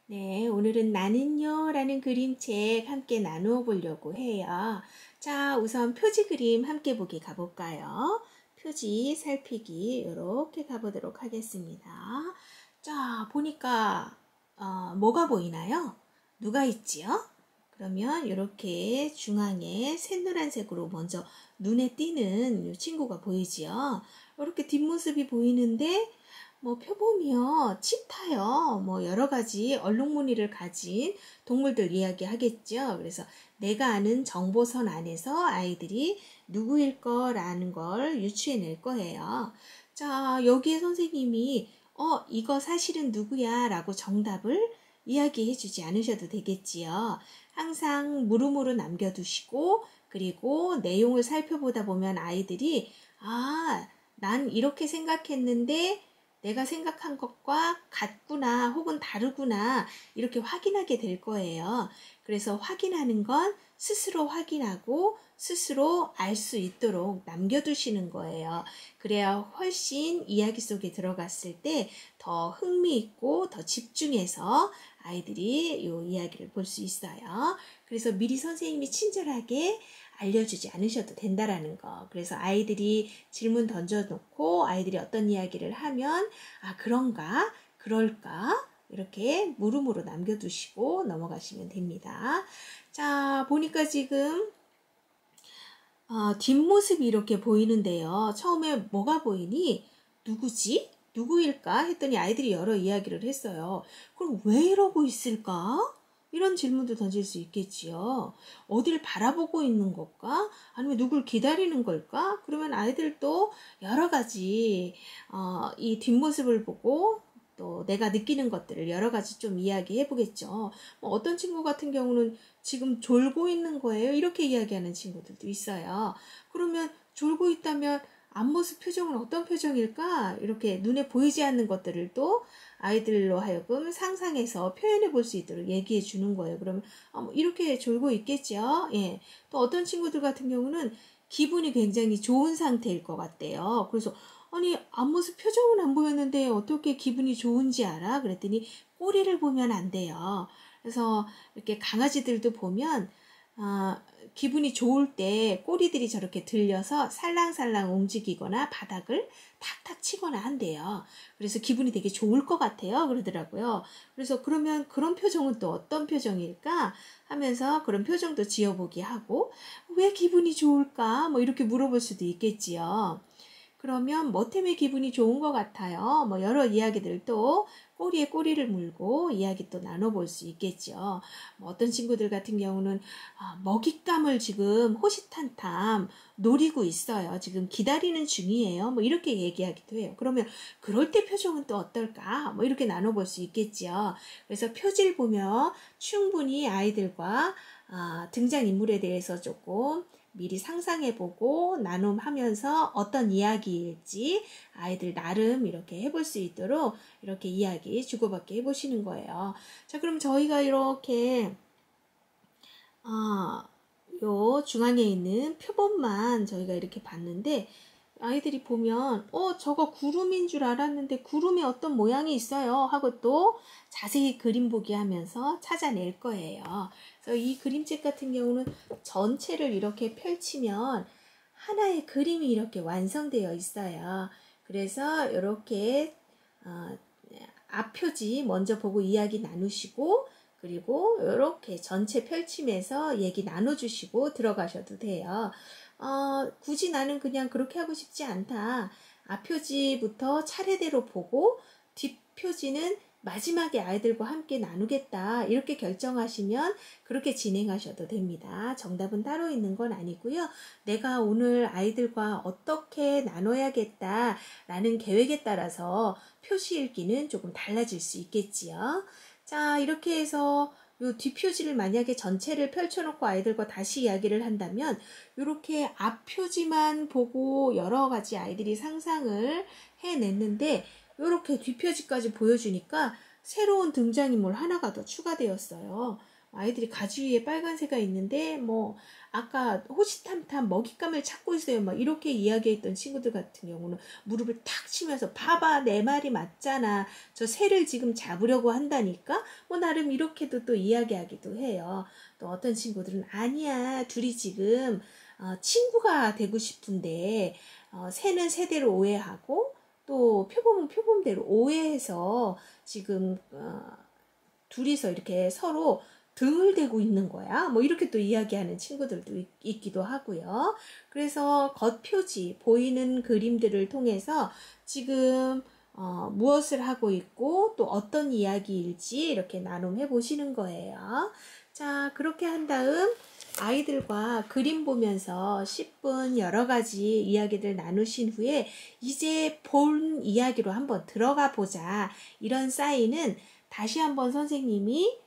네, 오늘은 나는요 라는 그림책 함께 나누어 보려고 해요. 자, 우선 표지 그림 함께 보기 가볼까요? 표지 살피기 이렇게 가보도록 하겠습니다. 자, 보니까 뭐가 보이나요? 누가 있지요? 그러면 이렇게 중앙에 샛노란색으로 먼저 눈에 띄는 이 친구가 보이지요? 이렇게 뒷모습이 보이는데 표범이요, 치타요, 여러 가지 얼룩무늬를 가진 동물들 이야기하겠죠. 그래서 내가 아는 정보선 안에서 아이들이 누구일 거라는 걸 유추해낼 거예요. 자, 여기에 선생님이 이거 사실은 누구야? 라고 정답을 이야기해 주지 않으셔도 되겠지요. 항상 물음으로 남겨두시고, 그리고 내용을 살펴보다 보면 아이들이, 난 이렇게 생각했는데, 내가 생각한 것과 같구나 혹은 다르구나 이렇게 확인하게 될 거예요. 그래서 확인하는 건 스스로 확인하고 스스로 알 수 있도록 남겨두시는 거예요. 그래야 훨씬 이야기 속에 들어갔을 때 더 흥미있고 더 집중해서 아이들이 이 이야기를 볼 수 있어요. 그래서 미리 선생님이 친절하게 알려주지 않으셔도 된다라는 거. 그래서 아이들이 질문 던져놓고 아이들이 어떤 이야기를 하면 그런가? 그럴까? 이렇게 물음으로 남겨두시고 넘어가시면 됩니다. 자, 보니까 지금 뒷모습이 이렇게 보이는데요. 처음에 뭐가 보이니? 누구지? 누구일까? 했더니 아이들이 여러 이야기를 했어요. 그럼 왜 이러고 있을까? 이런 질문도 던질 수 있겠지요. 어디를 바라보고 있는 걸까? 아니면 누굴 기다리는 걸까? 그러면 아이들도 여러 가지 이 뒷모습을 보고 또 내가 느끼는 것들을 여러 가지 좀 이야기해 보겠죠. 어떤 친구 같은 경우는 지금 졸고 있는 거예요. 이렇게 이야기하는 친구들도 있어요. 그러면 졸고 있다면 앞모습 표정은 어떤 표정일까? 이렇게 눈에 보이지 않는 것들을 또 아이들로 하여금 상상해서 표현해 볼 수 있도록 얘기해 주는 거예요. 그러면 이렇게 졸고 있겠죠. 예. 또 어떤 친구들 같은 경우는 기분이 굉장히 좋은 상태일 것 같대요. 그래서 아니 앞모습 표정은 안 보였는데 어떻게 기분이 좋은지 알아? 그랬더니 꼬리를 보면 안 돼요. 그래서 이렇게 강아지들도 보면 기분이 좋을 때 꼬리들이 저렇게 들려서 살랑살랑 움직이거나 바닥을 탁탁 치거나 한대요. 그래서 기분이 되게 좋을 것 같아요. 그러더라고요. 그래서 그러면 그런 표정은 또 어떤 표정일까? 하면서 그런 표정도 지어보기 하고 왜 기분이 좋을까? 이렇게 물어볼 수도 있겠지요. 그러면 뭐 때문에 기분이 좋은 것 같아요. 여러 이야기들 또 꼬리에 꼬리를 물고 이야기 또 나눠볼 수 있겠죠. 어떤 친구들 같은 경우는 먹잇감을 지금 호시탄탐 노리고 있어요. 지금 기다리는 중이에요. 이렇게 얘기하기도 해요. 그러면 그럴 때 표정은 또 어떨까? 이렇게 나눠볼 수 있겠죠. 그래서 표지를 보며 충분히 아이들과 등장인물에 대해서 조금 미리 상상해보고 나눔하면서 어떤 이야기일지 아이들 나름 이렇게 해볼 수 있도록 이렇게 이야기 주고받기 해보시는 거예요. 자, 그럼 저희가 이렇게 요 중앙에 있는 표본만 저희가 이렇게 봤는데 아이들이 보면 저거 구름인 줄 알았는데 구름에 어떤 모양이 있어요 하고 또 자세히 그림 보기 하면서 찾아낼 거예요. 그래서 이 그림책 같은 경우는 전체를 이렇게 펼치면 하나의 그림이 이렇게 완성되어 있어요. 그래서 이렇게 앞표지 먼저 보고 이야기 나누시고 그리고 이렇게 전체 펼치면서 얘기 나눠주시고 들어가셔도 돼요. 굳이 나는 그냥 그렇게 하고 싶지 않다. 앞표지부터 차례대로 보고 뒷표지는 마지막에 아이들과 함께 나누겠다. 이렇게 결정하시면 그렇게 진행하셔도 됩니다. 정답은 따로 있는 건 아니고요. 내가 오늘 아이들과 어떻게 나눠야겠다라는 계획에 따라서 표시 읽기는 조금 달라질 수 있겠지요. 자, 이렇게 해서 요 뒷표지를 만약에 전체를 펼쳐놓고 아이들과 다시 이야기를 한다면 이렇게 앞표지만 보고 여러 가지 아이들이 상상을 해냈는데 이렇게 뒷표지까지 보여주니까 새로운 등장인물 하나가 더 추가되었어요. 아이들이 가지 위에 빨간새가 있는데 뭐 아까 호시탐탐 먹잇감을 찾고 있어요. 막 이렇게 이야기했던 친구들 같은 경우는 무릎을 탁 치면서 봐봐 내 말이 맞잖아. 저 새를 지금 잡으려고 한다니까. 뭐 나름 이렇게도 또 이야기하기도 해요. 또 어떤 친구들은 아니야 둘이 지금 친구가 되고 싶은데 새는 새대로 오해하고 또 표범은 표범대로 오해해서 지금 둘이서 이렇게 서로 등을 대고 있는 거야. 뭐 이렇게 또 이야기하는 친구들도 있기도 하고요. 그래서 겉표지, 보이는 그림들을 통해서 지금 무엇을 하고 있고 또 어떤 이야기일지 이렇게 나눔해 보시는 거예요. 자, 그렇게 한 다음 아이들과 그림 보면서 10분 여러 가지 이야기를 나누신 후에 이제 본 이야기로 한번 들어가 보자. 이런 사인은 다시 한번 선생님이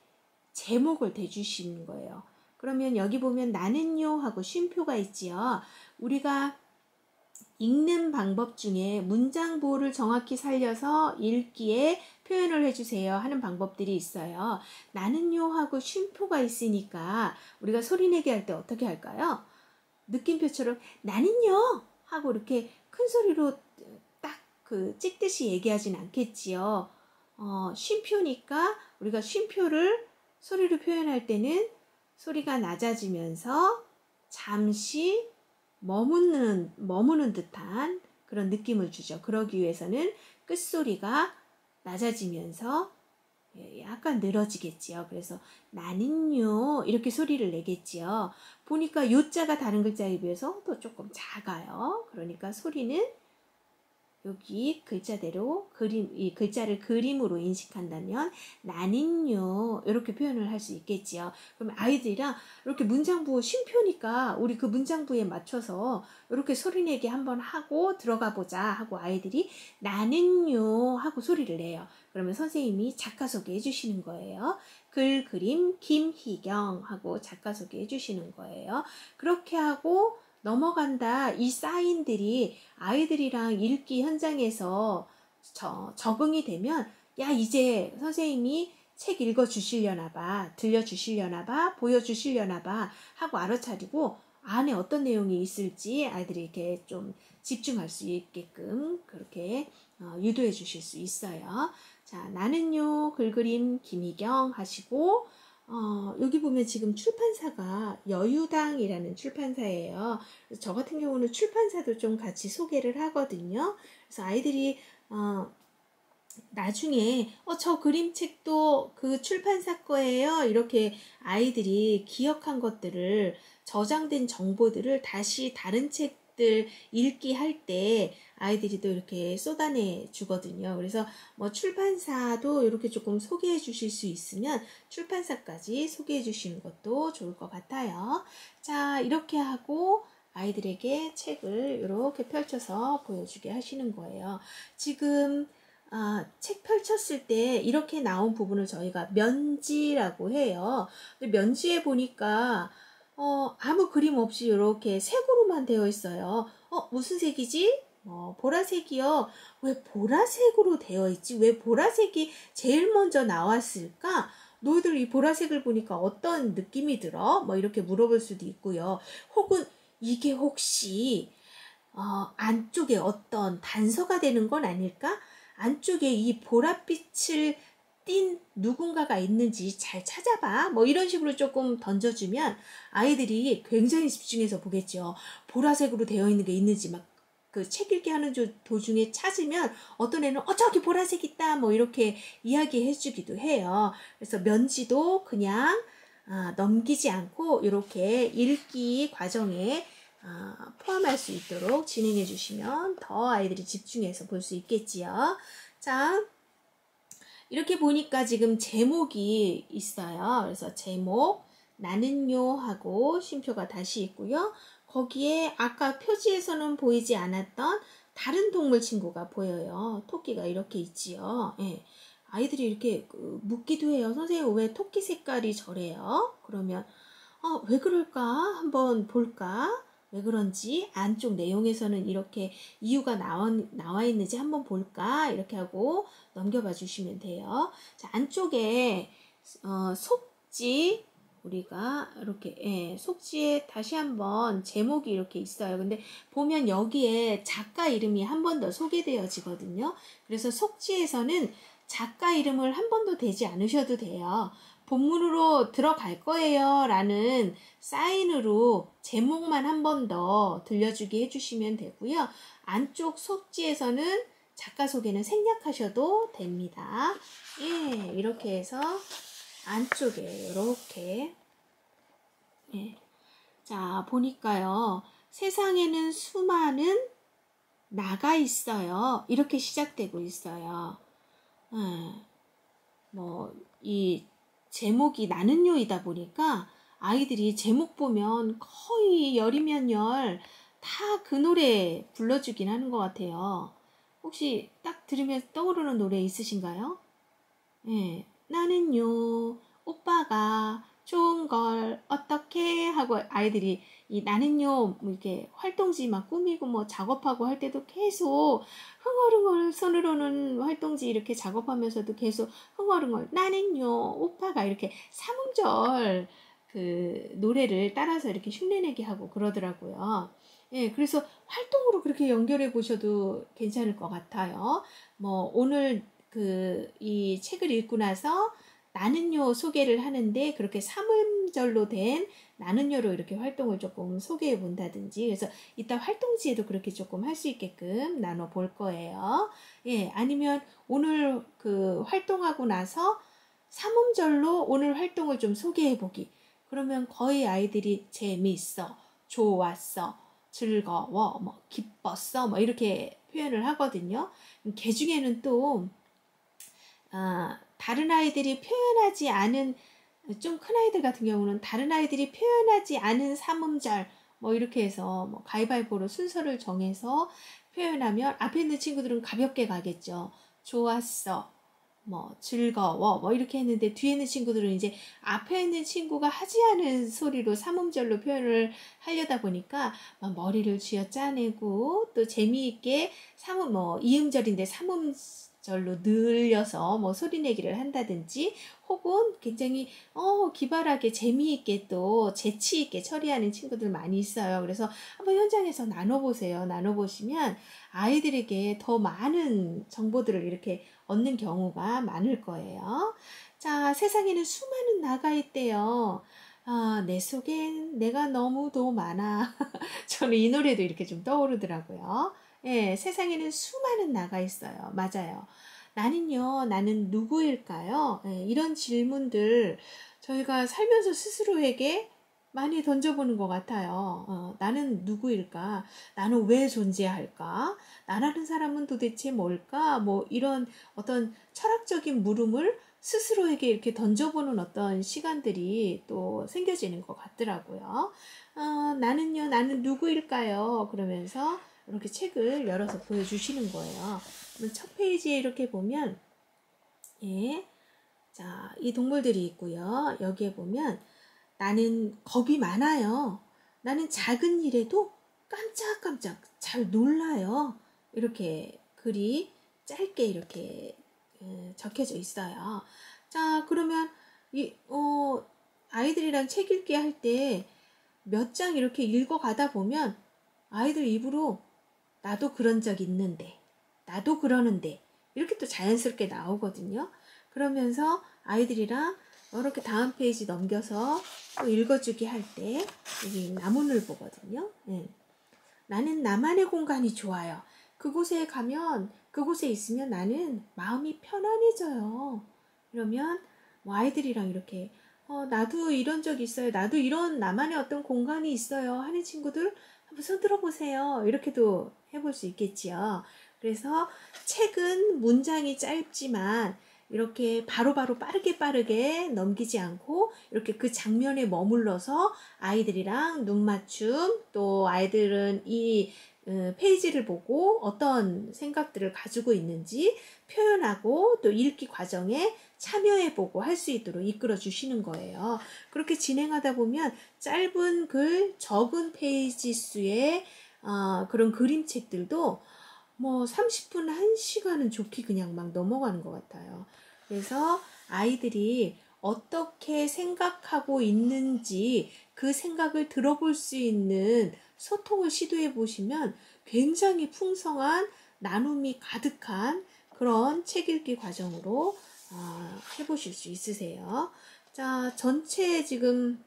제목을 대주시는 거예요. 그러면 여기 보면 나는요 하고 쉼표가 있지요. 우리가 읽는 방법 중에 문장 부호를 정확히 살려서 읽기에 표현을 해주세요 하는 방법들이 있어요. 나는요 하고 쉼표가 있으니까 우리가 소리내기 할 때 어떻게 할까요? 느낌표처럼 나는요 하고 이렇게 큰 소리로 딱 그 찍듯이 얘기하진 않겠지요. 쉼표니까 우리가 쉼표를 소리로 표현할 때는 소리가 낮아지면서 잠시 머무는 듯한 그런 느낌을 주죠. 그러기 위해서는 끝소리가 낮아지면서 약간 늘어지겠지요. 그래서 나는요 이렇게 소리를 내겠지요. 보니까 요자가 다른 글자에 비해서 또 조금 작아요. 그러니까 소리는 여기 글자대로 이 글자를 그림으로 인식한다면 나는요 이렇게 표현을 할 수 있겠지요. 그럼 아이들이랑 이렇게 문장부 쉼표니까 우리 그 문장부에 맞춰서 이렇게 소리내기 한번 하고 들어가 보자 하고 아이들이 나는요 하고 소리를 내요. 그러면 선생님이 작가 소개해 주시는 거예요. 글 그림 김희경 하고 작가 소개해 주시는 거예요. 그렇게 하고 넘어간다. 이 사인들이 아이들이랑 읽기 현장에서 적응이 되면 야 이제 선생님이 책 읽어주시려나 봐, 들려주시려나 봐, 보여주시려나 봐 하고 알아차리고 안에 어떤 내용이 있을지 아이들이 이렇게 좀 집중할 수 있게끔 그렇게 유도해 주실 수 있어요. 자, 나는요 글그림 김희경 하시고 여기 보면 지금 출판사가 여유당이라는 출판사예요. 그래서 저 같은 경우는 출판사도 좀 같이 소개를 하거든요. 그래서 아이들이 나중에 저 그림책도 그 출판사 거예요. 이렇게 아이들이 기억한 것들을 저장된 정보들을 다시 다른 책들 읽기 할 때 아이들이 또 이렇게 쏟아내 주거든요. 그래서 뭐 출판사도 이렇게 조금 소개해 주실 수 있으면 출판사까지 소개해 주시는 것도 좋을 것 같아요. 자, 이렇게 하고 아이들에게 책을 이렇게 펼쳐서 보여주게 하시는 거예요. 지금 책 펼쳤을 때 이렇게 나온 부분을 저희가 면지라고 해요. 근데 면지에 보니까 아무 그림 없이 이렇게 색으로만 되어 있어요. 무슨 색이지? 보라색이요. 왜 보라색으로 되어 있지? 왜 보라색이 제일 먼저 나왔을까? 너희들 이 보라색을 보니까 어떤 느낌이 들어? 뭐 이렇게 물어볼 수도 있고요. 혹은 이게 혹시 안쪽에 어떤 단서가 되는 건 아닐까? 안쪽에 이 보랏빛을 띤 누군가가 있는지 잘 찾아봐. 뭐 이런 식으로 조금 던져주면 아이들이 굉장히 집중해서 보겠죠. 보라색으로 되어 있는 게 있는지 막 그 책 읽기 하는 도중에 찾으면 어떤 애는 저기 보라색 있다 뭐 이렇게 이야기해 주기도 해요. 그래서 면지도 그냥 넘기지 않고 이렇게 읽기 과정에 포함할 수 있도록 진행해 주시면 더 아이들이 집중해서 볼 수 있겠지요. 자, 이렇게 보니까 지금 제목이 있어요. 그래서 제목 나는요 하고 쉼표가 다시 있고요. 거기에 아까 표지에서는 보이지 않았던 다른 동물 친구가 보여요. 토끼가 이렇게 있지요. 예. 아이들이 이렇게 묻기도 해요. 선생님 왜 토끼 색깔이 저래요? 그러면 왜 그럴까? 한번 볼까? 왜 그런지 안쪽 내용에서는 이렇게 이유가 나와 있는지 한번 볼까? 이렇게 하고 넘겨봐 주시면 돼요. 자, 안쪽에 속지 우리가 이렇게 속지에 다시 한번 제목이 이렇게 있어요. 근데 보면 여기에 작가 이름이 한 번 더 소개되어지거든요. 그래서 속지에서는 작가 이름을 한 번도 대지 않으셔도 돼요. 본문으로 들어갈 거예요 라는 사인으로 제목만 한 번 더 들려주게 해주시면 되고요. 안쪽 속지에서는 작가 소개는 생략하셔도 됩니다. 예, 이렇게 해서 안쪽에 이렇게 자 보니까요. 세상에는 수많은 나가 있어요. 이렇게 시작되고 있어요. 뭐 이 제목이 나는요이다 보니까 아이들이 제목 보면 거의 열이면 열 다 그 노래 불러주긴 하는 것 같아요. 혹시 딱 들으면 떠오르는 노래 있으신가요? 예, 나는요 오빠가 좋은 걸 어떻게 하고 아이들이 이 나는요 뭐 이렇게 활동지 막 꾸미고 뭐 작업하고 할 때도 계속 흥얼흥얼 손으로는 활동지 이렇게 작업하면서도 계속 흥얼흥얼 나는요 오빠가 이렇게 삼음절 그 노래를 따라서 이렇게 흉내내게 하고 그러더라고요. 예, 그래서 활동으로 그렇게 연결해 보셔도 괜찮을 것 같아요. 뭐 오늘 이 책을 읽고 나서 나는요 소개를 하는데 그렇게 삼음절로 된 나는요로 이렇게 활동을 조금 소개해 본다든지 그래서 이따 활동지에도 그렇게 조금 할 수 있게끔 나눠 볼 거예요. 예, 아니면 오늘 활동하고 나서 삼음절로 오늘 활동을 좀 소개해 보기. 그러면 거의 아이들이 재미있어, 좋았어, 즐거워, 뭐 기뻤어, 뭐 이렇게 표현을 하거든요. 걔 중에는 또 다른 아이들이 표현하지 않은 좀 큰 아이들 같은 경우는 다른 아이들이 표현하지 않은 삼음절 뭐 이렇게 해서 뭐 가위바위보로 순서를 정해서 표현하면 앞에 있는 친구들은 가볍게 가겠죠. 좋았어, 뭐 즐거워 뭐 이렇게 했는데 뒤에 있는 친구들은 이제 앞에 있는 친구가 하지 않은 소리로 삼음절로 표현을 하려다 보니까 막 머리를 쥐어짜내고 또 재미있게 이음절인데 삼음절로 늘려서 뭐 소리내기를 한다든지 혹은 굉장히 기발하게 재미있게 또 재치있게 처리하는 친구들 많이 있어요. 그래서 한번 현장에서 나눠보세요. 나눠보시면 아이들에게 더 많은 정보들을 이렇게 얻는 경우가 많을 거예요. 자, 세상에는 수많은 나가 있대요. 내 속엔 내가 너무도 많아. 저는 이 노래도 이렇게 좀 떠오르더라고요. 예, 세상에는 수많은 나가 있어요. 맞아요. 나는 누구일까요? 예, 이런 질문들 저희가 살면서 스스로에게 많이 던져보는 것 같아요. 나는 누구일까? 나는 왜 존재할까? 나라는 사람은 도대체 뭘까? 뭐 이런 어떤 철학적인 물음을 스스로에게 이렇게 던져보는 어떤 시간들이 또 생겨지는 것 같더라고요. 나는 누구일까요? 그러면서 이렇게 책을 열어서 보여주시는 거예요. 첫 페이지에 이렇게 보면, 예, 자, 이 동물들이 있고요. 여기에 보면, 나는 겁이 많아요. 나는 작은 일에도 깜짝깜짝 잘 놀라요. 이렇게 글이 짧게 이렇게 적혀져 있어요. 자, 그러면 아이들이랑 책 읽기 할 때 몇 장 이렇게 읽어가다 보면 아이들 입으로 나도 그런 적 있는데, 나도 그러는데 이렇게 또 자연스럽게 나오거든요. 그러면서 아이들이랑 이렇게 다음 페이지 넘겨서 또 읽어주기 할 때 여기 나무늘보거든요. 나는 나만의 공간이 좋아요. 그곳에 가면 그곳에 있으면 나는 마음이 편안해져요. 이러면 뭐 아이들이랑 이렇게 나도 이런 적 있어요. 나도 이런 나만의 어떤 공간이 있어요. 하는 친구들 한번 손 들어보세요. 이렇게도 해볼 수 있겠지요. 그래서 책은 문장이 짧지만 이렇게 바로바로 빠르게 넘기지 않고 이렇게 그 장면에 머물러서 아이들이랑 눈맞춤 또 아이들은 이 페이지를 보고 어떤 생각들을 가지고 있는지 표현하고 또 읽기 과정에 참여해보고 할 수 있도록 이끌어 주시는 거예요. 그렇게 진행하다 보면 짧은 글, 적은 페이지 수의 그런 그림책들도 뭐 30분, 1시간은 좋게 그냥 막 넘어가는 것 같아요. 그래서 아이들이 어떻게 생각하고 있는지 그 생각을 들어볼 수 있는 소통을 시도해 보시면 굉장히 풍성한 나눔이 가득한 그런 책 읽기 과정으로 해보실 수 있으세요. 자, 전체 지금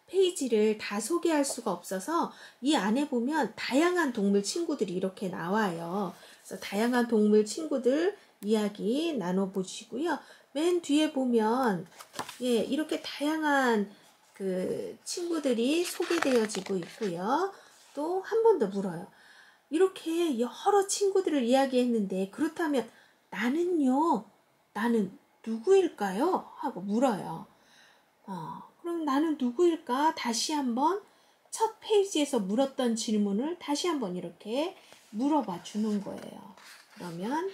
페이지를 다 소개할 수가 없어서 이 안에 보면 다양한 동물 친구들이 이렇게 나와요. 그래서 다양한 동물 친구들 이야기 나눠보시고요. 맨 뒤에 보면 이렇게 다양한 그 친구들이 소개되어지고 있고요. 또 한 번 더 물어요. 이렇게 여러 친구들을 이야기했는데 그렇다면 나는요? 나는 누구일까요? 하고 물어요. 그럼 나는 누구일까? 다시 한번 첫 페이지에서 물었던 질문을 다시 한번 이렇게 물어봐 주는 거예요. 그러면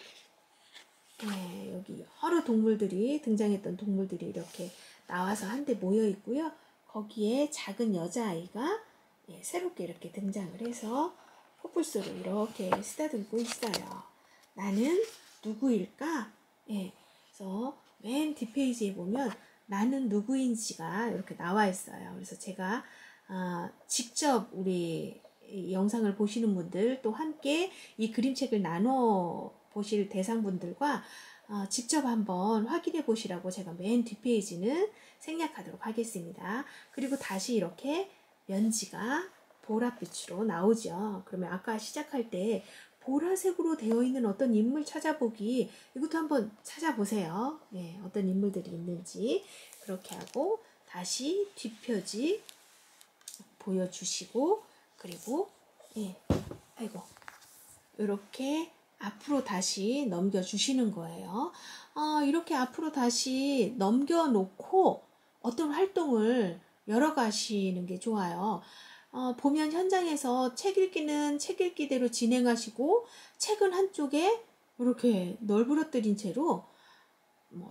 여기 여러 동물들이 등장했던 동물들이 이렇게 나와서 한데 모여 있고요. 거기에 작은 여자아이가 새롭게 이렇게 등장을 해서 코뿔소를 이렇게 쓰다듬고 있어요. 나는 누구일까? 그래서 맨 뒷페이지에 보면 나는 누구인지가 이렇게 나와 있어요. 그래서 제가 직접 우리 영상을 보시는 분들 또 함께 이 그림책을 나눠 보실 대상분들과 직접 한번 확인해 보시라고 제가 맨 뒷페이지는 생략하도록 하겠습니다. 그리고 다시 이렇게 면지가 보랏빛으로 나오죠. 그러면 아까 시작할 때 보라색으로 되어 있는 어떤 인물 찾아보기, 이것도 한번 찾아보세요. 어떤 인물들이 있는지. 그렇게 하고 다시 뒷표지 보여주시고, 그리고 이렇게 앞으로 다시 넘겨주시는 거예요. 이렇게 앞으로 다시 넘겨놓고 어떤 활동을 열어가시는 게 좋아요. 보면 현장에서 책 읽기는 책 읽기대로 진행하시고 책은 한쪽에 이렇게 널브러뜨린 채로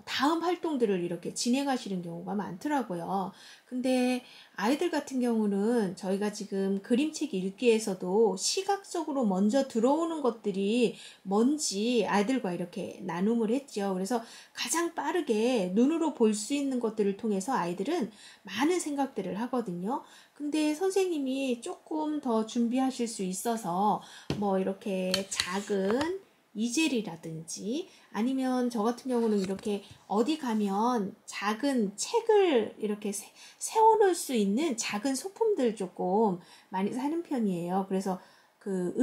다음 활동들을 이렇게 진행하시는 경우가 많더라고요. 근데 아이들 같은 경우는 저희가 지금 그림책 읽기에서도 시각적으로 먼저 들어오는 것들이 뭔지 아이들과 이렇게 나눔을 했죠. 그래서 가장 빠르게 눈으로 볼 수 있는 것들을 통해서 아이들은 많은 생각들을 하거든요. 근데 선생님이 조금 더 준비하실 수 있어서 이렇게 작은 이젤이라든지 아니면 저 같은 경우는 이렇게 어디 가면 작은 책을 이렇게 세워놓을 수 있는 작은 소품들 조금 많이 사는 편이에요. 그래서 그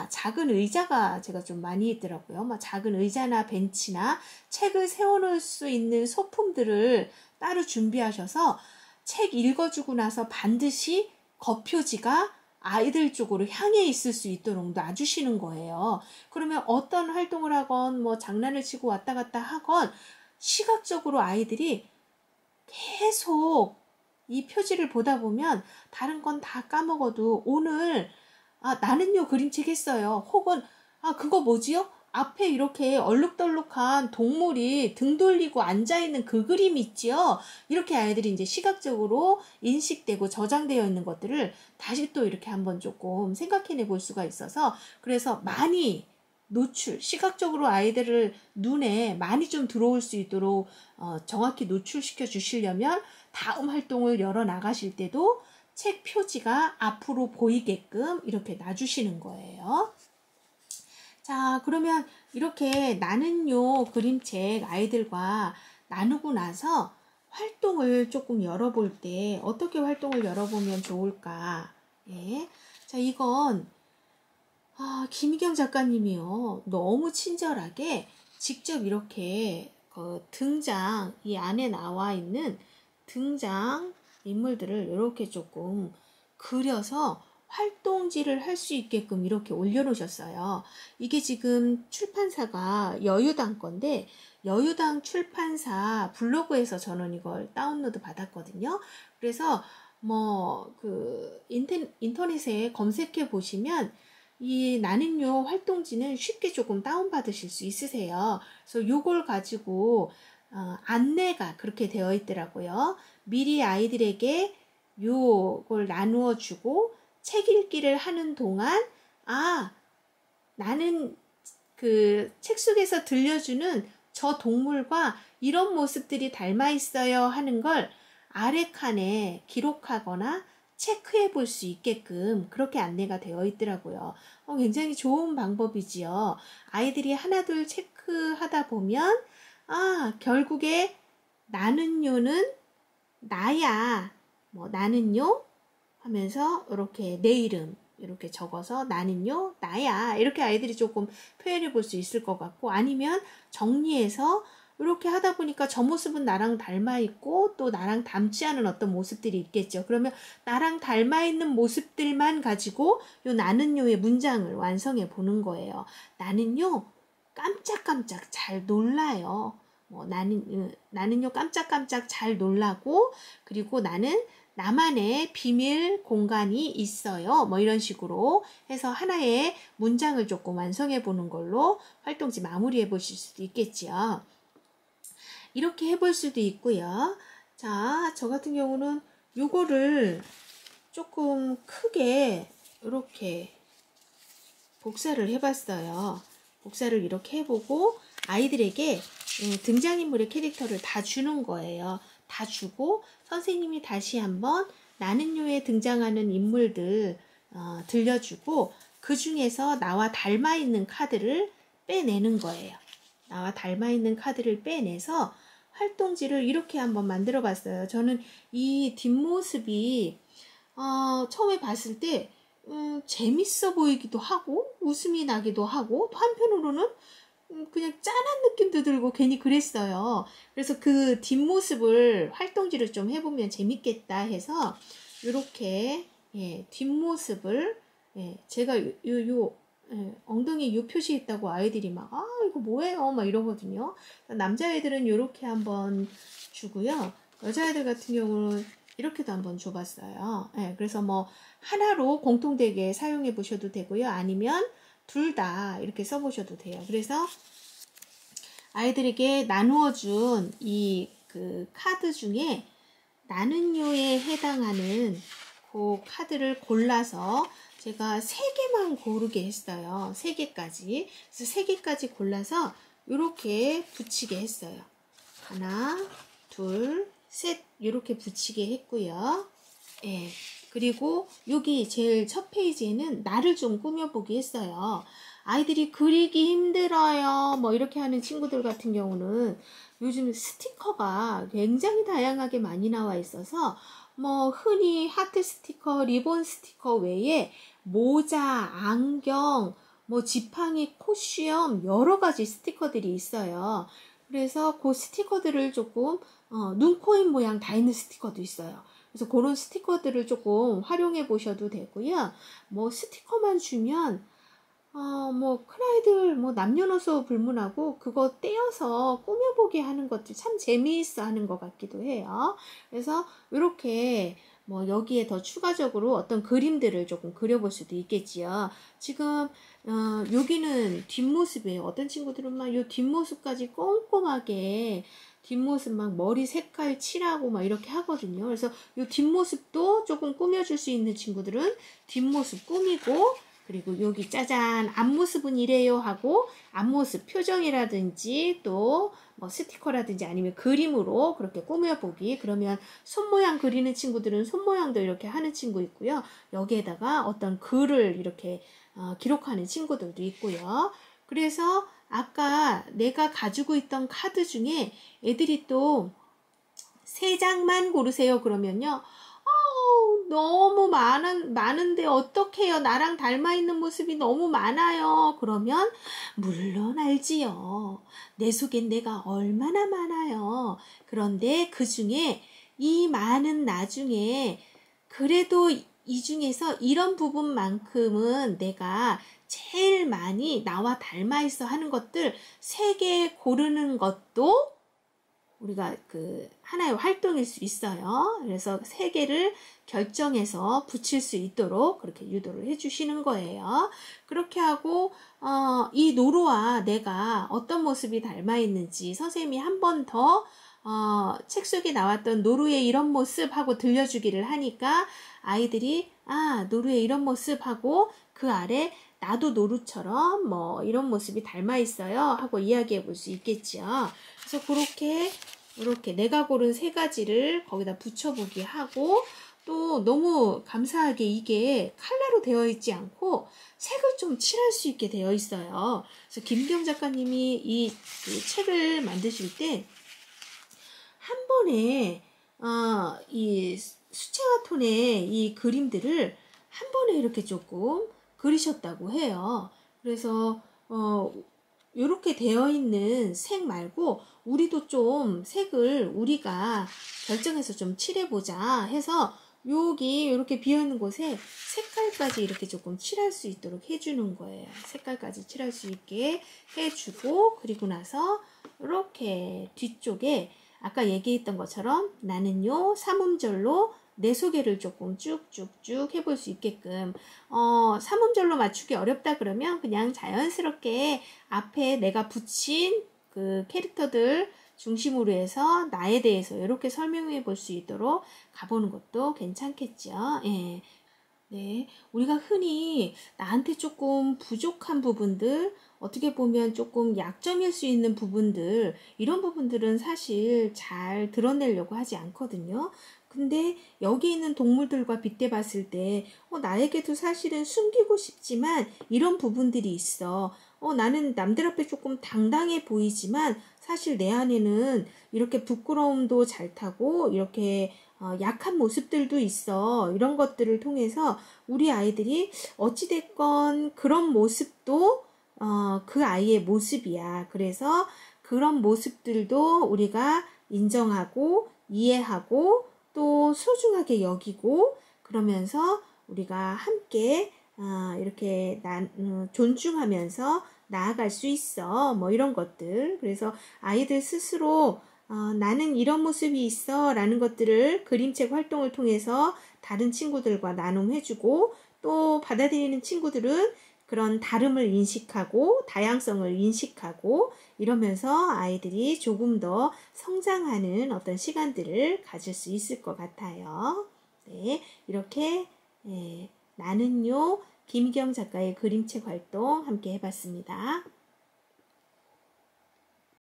작은 의자가 제가 좀 많이 있더라고요. 작은 의자나 벤치나 책을 세워놓을 수 있는 소품들을 따로 준비하셔서 책 읽어주고 나서 반드시 겉표지가 아이들 쪽으로 향해 있을 수 있도록 놔주시는 거예요. 그러면 어떤 활동을 하건 장난을 치고 왔다 갔다 하건 시각적으로 아이들이 계속 이 표지를 보다 보면 다른 건 다 까먹어도 오늘 나는요 그림책 했어요. 혹은 그거 뭐지요? 앞에 이렇게 얼룩덜룩한 동물이 등 돌리고 앉아있는 그 그림 있지요? 이렇게 아이들이 이제 시각적으로 인식되고 저장되어 있는 것들을 다시 또 이렇게 한번 조금 생각해내 볼 수가 있어서 그래서 많이 시각적으로 아이들을 눈에 많이 좀 들어올 수 있도록 정확히 노출시켜 주시려면 다음 활동을 열어 나가실 때도 책 표지가 앞으로 보이게끔 이렇게 놔주시는 거예요. 자, 그러면 이렇게 나는요 그림책 아이들과 나누고 나서 활동을 조금 열어볼 때 어떻게 활동을 열어보면 좋을까? 자, 이건 김희경 작가님이요 너무 친절하게 직접 이렇게 이 안에 나와 있는 등장 인물들을 이렇게 조금 그려서 활동지를 할 수 있게끔 이렇게 올려놓으셨어요. 이게 지금 출판사가 여유당 건데 여유당 출판사 블로그에서 저는 이걸 다운로드 받았거든요. 그래서 인터넷에 검색해 보시면 이 나는요 활동지는 쉽게 조금 다운받으실 수 있으세요. 그래서 요걸 가지고 안내가 그렇게 되어 있더라고요. 미리 아이들에게 요걸 나누어 주고 책 읽기를 하는 동안 나는 그 책 속에서 들려주는 저 동물과 이런 모습들이 닮아 있어요 하는 걸 아래 칸에 기록하거나 체크해 볼 수 있게끔 그렇게 안내가 되어 있더라고요. 굉장히 좋은 방법이지요. 아이들이 하나둘 체크하다 보면 결국에 나는요는 나야, 나는요 하면서 이렇게 내 이름 이렇게 적어서 나는요 나야 이렇게 아이들이 조금 표현해 볼 수 있을 것 같고, 아니면 정리해서 이렇게 하다 보니까 저 모습은 나랑 닮아 있고 또 나랑 닮지 않은 어떤 모습들이 있겠죠. 그러면 나랑 닮아 있는 모습들만 가지고 요 나는요의 문장을 완성해 보는 거예요. 나는요 깜짝깜짝 잘 놀라요. 나는요 깜짝깜짝 잘 놀라고, 그리고 나는 나만의 비밀 공간이 있어요. 이런 식으로 해서 하나의 문장을 조금 완성해 보는 걸로 활동지 마무리해 보실 수도 있겠지요. 이렇게 해볼 수도 있고요. 자, 저 같은 경우는 요거를 조금 크게 이렇게 복사를 해봤어요. 복사를 이렇게 해보고 아이들에게 등장인물의 캐릭터를 다 주는 거예요. 다 주고 선생님이 다시 한번 나는요에 등장하는 인물들 들려주고 그 중에서 나와 닮아 있는 카드를 빼내는 거예요. 나와 닮아 있는 카드를 빼내서 활동지를 이렇게 한번 만들어 봤어요. 저는 이 뒷모습이 처음에 봤을 때 재밌어 보이기도 하고 웃음이 나기도 하고, 또 한편으로는 그냥 짠한 느낌도 들고 괜히 그랬어요. 그래서 그 뒷모습을 활동지를 좀 해보면 재밌겠다 해서 이렇게 뒷모습을 제가 엉덩이에 요 표시 있다고 아이들이 막 이거 뭐예요 막 이러거든요. 남자애들은 이렇게 한번 주고요. 여자애들 같은 경우는 이렇게도 한번 줘봤어요. 그래서 하나로 공통되게 사용해 보셔도 되고요. 아니면 둘 다 이렇게 써보셔도 돼요. 그래서 아이들에게 나누어준 이 그 카드 중에 나는요에 해당하는 그 카드를 골라서 제가 3개만 고르게 했어요. 3개까지. 그래서 3개까지 골라서 이렇게 붙이게 했어요. 하나, 둘, 셋 이렇게 붙이게 했고요. 그리고 여기 제일 첫 페이지에는 나를 좀 꾸며보기 했어요. 아이들이 그리기 힘들어요 이렇게 하는 친구들 같은 경우는 요즘 스티커가 굉장히 다양하게 많이 나와 있어서 흔히 하트 스티커, 리본 스티커 외에 모자, 안경, 지팡이, 코시엄 여러 가지 스티커들이 있어요. 그래서 그 스티커들을 조금 눈, 코, 입 모양 다 있는 스티커도 있어요. 그래서 그런 스티커들을 조금 활용해 보셔도 되고요. 스티커만 주면 큰아이들 남녀노소 불문하고 그거 떼어서 꾸며보게 하는 것도 참 재미있어 하는 것 같기도 해요. 그래서 이렇게 여기에 더 추가적으로 어떤 그림들을 조금 그려볼 수도 있겠지요. 지금 여기는 뒷모습이에요. 어떤 친구들은 막 이 뒷모습까지 꼼꼼하게 뒷모습 막 머리 색깔 칠하고 막 이렇게 하거든요. 그래서 이 뒷모습도 조금 꾸며줄 수 있는 친구들은 뒷모습 꾸미고, 그리고 여기 짜잔 앞모습은 이래요 하고 앞모습 표정이라든지 또 스티커라든지 아니면 그림으로 그렇게 꾸며보기. 그러면 손모양 그리는 친구들은 손모양도 이렇게 하는 친구 있고요. 여기에다가 어떤 글을 이렇게 기록하는 친구들도 있고요. 그래서 아까 내가 가지고 있던 카드 중에 애들이 또 3장만 고르세요 그러면요, 너무 많은데 어떡해요? 나랑 닮아있는 모습이 너무 많아요. 그러면 물론 알지요. 내 속엔 내가 얼마나 많아요. 그런데 그 중에 이 많은 나중에 그래도 이 중에서 이런 부분만큼은 내가 제일 많이 나와 닮아있어 하는 것들 3개 고르는 것도 우리가 하나의 활동일 수 있어요. 그래서 3개를 결정해서 붙일 수 있도록 그렇게 유도를 해주시는 거예요. 그렇게 하고 이 노루와 내가 어떤 모습이 닮아 있는지 선생님이 한 번 더 책 속에 나왔던 노루의 이런 모습 하고 들려주기를 하니까 아이들이 노루의 이런 모습 하고 그 아래 나도 노루처럼 뭐 이런 모습이 닮아 있어요 하고 이야기해 볼 수 있겠죠. 그래서 그렇게 이렇게 내가 고른 세 가지를 거기다 붙여보기 하고, 또 너무 감사하게 이게 컬러로 되어 있지 않고 색을 좀 칠할 수 있게 되어 있어요. 그래서 김기영 작가님이 그 책을 만드실 때 한 번에 이 수채화 톤의 이 그림들을 한 번에 이렇게 조금 그리셨다고 해요. 그래서 이렇게 되어 있는 색 말고 우리도 좀 색을 우리가 결정해서 좀 칠해보자 해서 여기 이렇게 비어있는 곳에 색깔까지 이렇게 조금 칠할 수 있도록 해주는 거예요. 색깔까지 칠할 수 있게 해주고, 그리고 나서 이렇게 뒤쪽에 아까 얘기했던 것처럼 나는요 삼음절로 내 소개를 조금 쭉쭉쭉 해볼 수 있게끔, 삼음절로 맞추기 어렵다 그러면 그냥 자연스럽게 앞에 내가 붙인 그 캐릭터들 중심으로 해서 나에 대해서 이렇게 설명해 볼 수 있도록 가보는 것도 괜찮겠죠. 예. 네, 우리가 흔히 나한테 조금 부족한 부분들, 어떻게 보면 조금 약점일 수 있는 부분들, 이런 부분들은 사실 잘 드러내려고 하지 않거든요. 근데 여기 있는 동물들과 빗대 봤을 때, 나에게도 사실은 숨기고 싶지만 이런 부분들이 있어. 나는 남들 앞에 조금 당당해 보이지만 사실 내 안에는 이렇게 부끄러움도 잘 타고 이렇게 약한 모습들도 있어. 이런 것들을 통해서 우리 아이들이 어찌됐건 그런 모습도 그 아이의 모습이야. 그래서 그런 모습들도 우리가 인정하고 이해하고 또 소중하게 여기고, 그러면서 우리가 함께 이렇게 존중하면서 나아갈 수 있어. 뭐 이런 것들. 그래서 아이들 스스로 나는 이런 모습이 있어 라는 것들을 그림책 활동을 통해서 다른 친구들과 나눔해주고, 또 받아들이는 친구들은 그런 다름을 인식하고 다양성을 인식하고 이러면서 아이들이 조금 더 성장하는 어떤 시간들을 가질 수 있을 것 같아요. 네, 이렇게 나는요 김기영 작가의 그림책 활동 함께 해봤습니다.